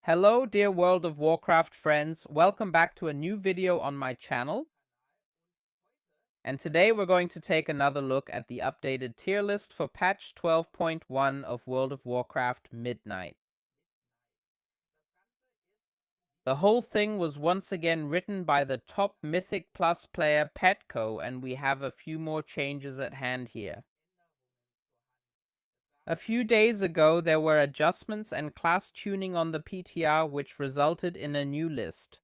Hello dear World of Warcraft friends, welcome back to a new video on my channel. And today we're going to take another look at the updated tier list for patch 12.1 of World of Warcraft Midnight. The whole thing was once again written by the top Mythic Plus player Petco, and we have a few more changes at hand here. A few days ago there were adjustments and class tuning on the PTR which resulted in a new list.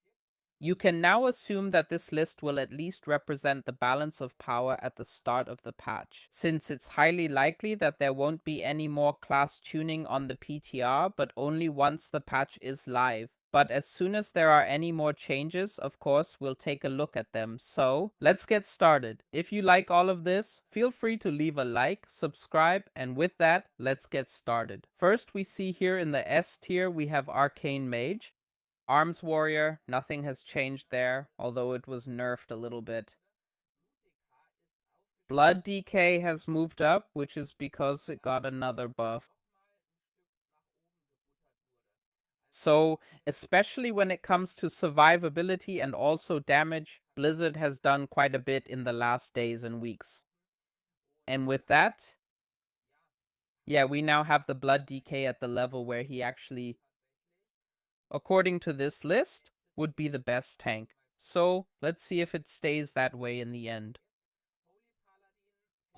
You can now assume that this list will at least represent the balance of power at the start of the patch, since it's highly likely that there won't be any more class tuning on the PTR, but only once the patch is live. But as soon as there are any more changes, of course, we'll take a look at them. So, let's get started. If you like all of this, feel free to leave a like, subscribe, and with that, let's get started. First, we see here in the S tier, we have Arcane Mage. Arms Warrior, nothing has changed there, although it was nerfed a little bit. Blood DK has moved up, which is because it got another buff. So, especially when it comes to survivability and also damage, Blizzard has done quite a bit in the last days and weeks. And with that, yeah, we now have the Blood DK at the level where he actually, according to this list, would be the best tank. So, let's see if it stays that way in the end.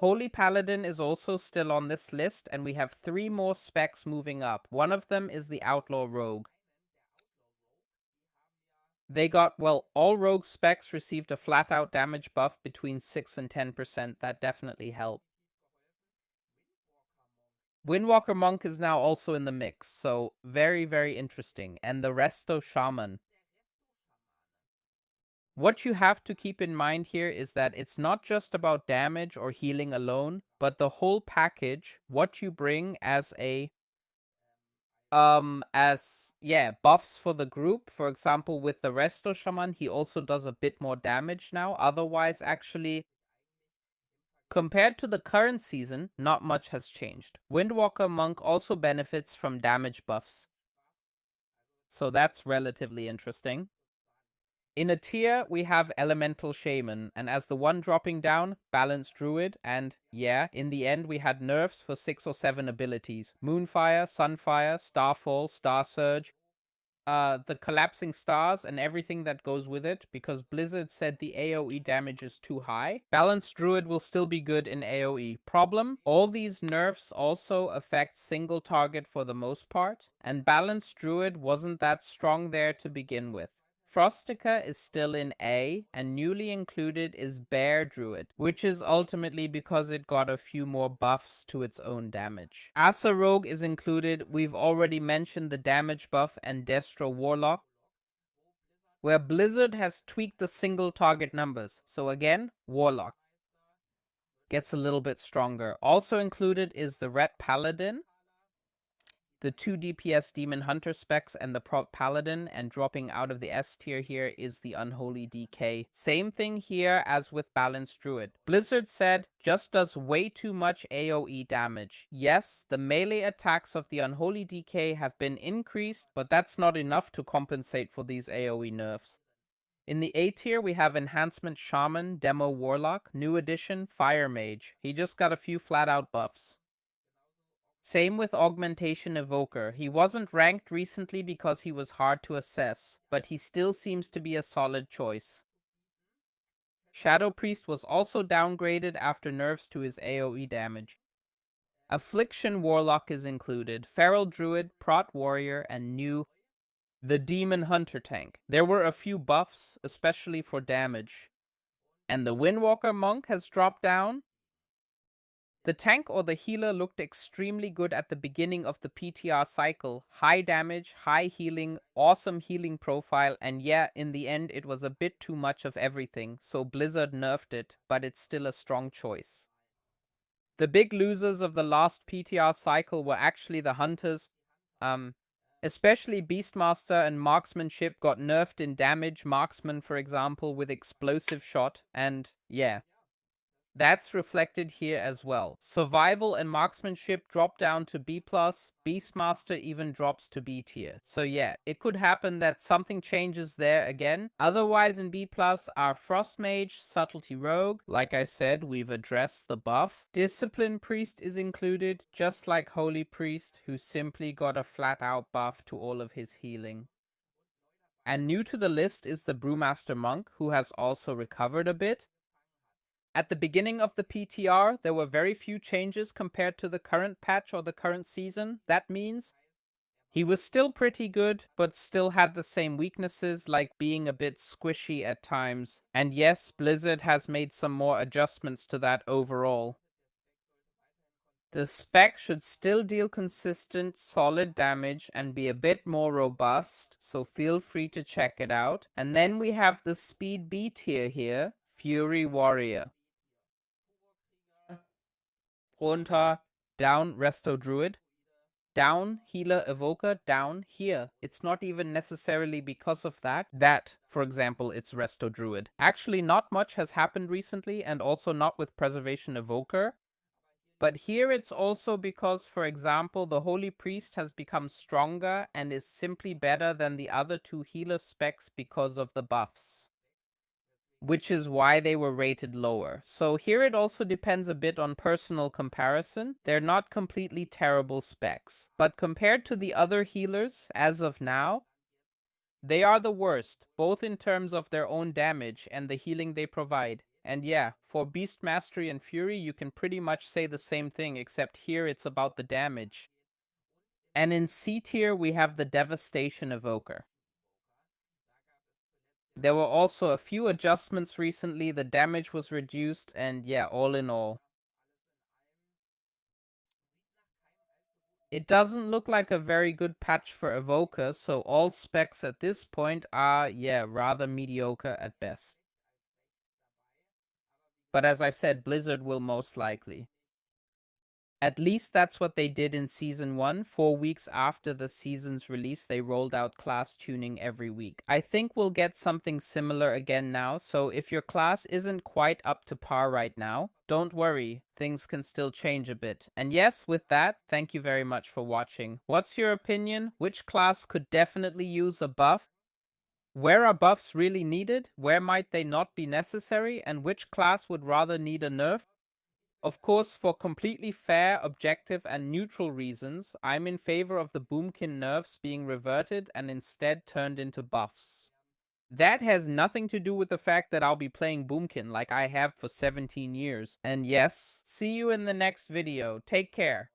Holy Paladin is also still on this list, and we have 3 more specs moving up. One of them is the Outlaw Rogue. They got, well, all rogue specs received a flat-out damage buff between 6 and 10%. That definitely helped. Windwalker Monk is now also in the mix, so very, very interesting. And the Resto Shaman. What you have to keep in mind here is that it's not just about damage or healing alone, but the whole package, what you bring as buffs for the group. For example, with the Resto Shaman, he also does a bit more damage now. Otherwise, actually, compared to the current season, not much has changed. Windwalker Monk also benefits from damage buffs, so that's relatively interesting. In a tier, we have Elemental Shaman, and as the one dropping down, Balanced Druid, and yeah, in the end we had nerfs for 6 or 7 abilities. Moonfire, Sunfire, Starfall, Star Surge, the Collapsing Stars, and everything that goes with it, because Blizzard said the AoE damage is too high. Balanced Druid will still be good in AoE. Problem, all these nerfs also affect single target for the most part, and Balanced Druid wasn't that strong there to begin with. Frostica is still in A, and newly included is Bear Druid, which is ultimately because it got a few more buffs to its own damage. Asa Rogue is included. We've already mentioned the damage buff and Destro Warlock, where Blizzard has tweaked the single target numbers. So again, Warlock gets a little bit stronger. Also included is the Ret Paladin, the 2 DPS Demon Hunter specs, and the Prot Paladin, and dropping out of the S tier here is the Unholy DK. Same thing here as with Balanced Druid. Blizzard said, just does way too much AoE damage. Yes, the melee attacks of the Unholy DK have been increased, but that's not enough to compensate for these AoE nerfs. In the A tier, we have Enhancement Shaman, Demo Warlock, New Edition, Fire Mage. He just got a few flat-out buffs. Same with Augmentation Evoker. He wasn't ranked recently because he was hard to assess, but he still seems to be a solid choice. Shadow Priest was also downgraded after nerfs to his AoE damage. Affliction Warlock is included, Feral Druid, Prot Warrior, and the Demon Hunter tank. There were a few buffs, especially for damage. And the Windwalker Monk has dropped down. The tank or the healer looked extremely good at the beginning of the PTR cycle. High damage, high healing, awesome healing profile, and yeah, in the end it was a bit too much of everything, so Blizzard nerfed it, but it's still a strong choice. The big losers of the last PTR cycle were actually the hunters. Especially Beastmaster and Marksmanship got nerfed in damage. Marksman, for example, with Explosive Shot, and yeah. That's reflected here as well. Survival and marksmanship drop down to B+, Beastmaster even drops to B tier. So yeah, it could happen that something changes there again. Otherwise in B+, are Frost Mage, Subtlety Rogue. Like I said, we've addressed the buff. Discipline Priest is included, just like Holy Priest, who simply got a flat out buff to all of his healing. And new to the list is the Brewmaster Monk, who has also recovered a bit. At the beginning of the PTR, there were very few changes compared to the current patch or the current season. That means he was still pretty good, but still had the same weaknesses, like being a bit squishy at times. And yes, Blizzard has made some more adjustments to that overall. The spec should still deal consistent, solid damage and be a bit more robust, so feel free to check it out. And then we have the speed B tier here, Fury Warrior. Runter, down Resto Druid, down Healer Evoker, down here. It's not even necessarily because of that, for example, it's Resto Druid. Actually, not much has happened recently, and also not with Preservation Evoker. But here it's also because, for example, the Holy Priest has become stronger and is simply better than the other two healer specs because of the buffs, which is why they were rated lower. So here it also depends a bit on personal comparison. They're not completely terrible specs, but compared to the other healers, as of now, they are the worst, both in terms of their own damage and the healing they provide. And yeah, for Beast Mastery and Fury, you can pretty much say the same thing, except here it's about the damage. And in C tier, we have the Devastation Evoker. There were also a few adjustments recently, the damage was reduced, and yeah, all in all, it doesn't look like a very good patch for Evoker, so all specs at this point are, yeah, rather mediocre at best. But as I said, Blizzard will most likely. At least that's what they did in Season 1. 4 weeks after the season's release, they rolled out class tuning every week. I think we'll get something similar again now, so if your class isn't quite up to par right now, don't worry, things can still change a bit. And yes, with that, thank you very much for watching. What's your opinion? Which class could definitely use a buff? Where are buffs really needed? Where might they not be necessary? And which class would rather need a nerf? Of course, for completely fair, objective, and neutral reasons, I'm in favor of the Boomkin nerfs being reverted and instead turned into buffs. That has nothing to do with the fact that I'll be playing Boomkin like I have for 17 years. And yes, see you in the next video. Take care.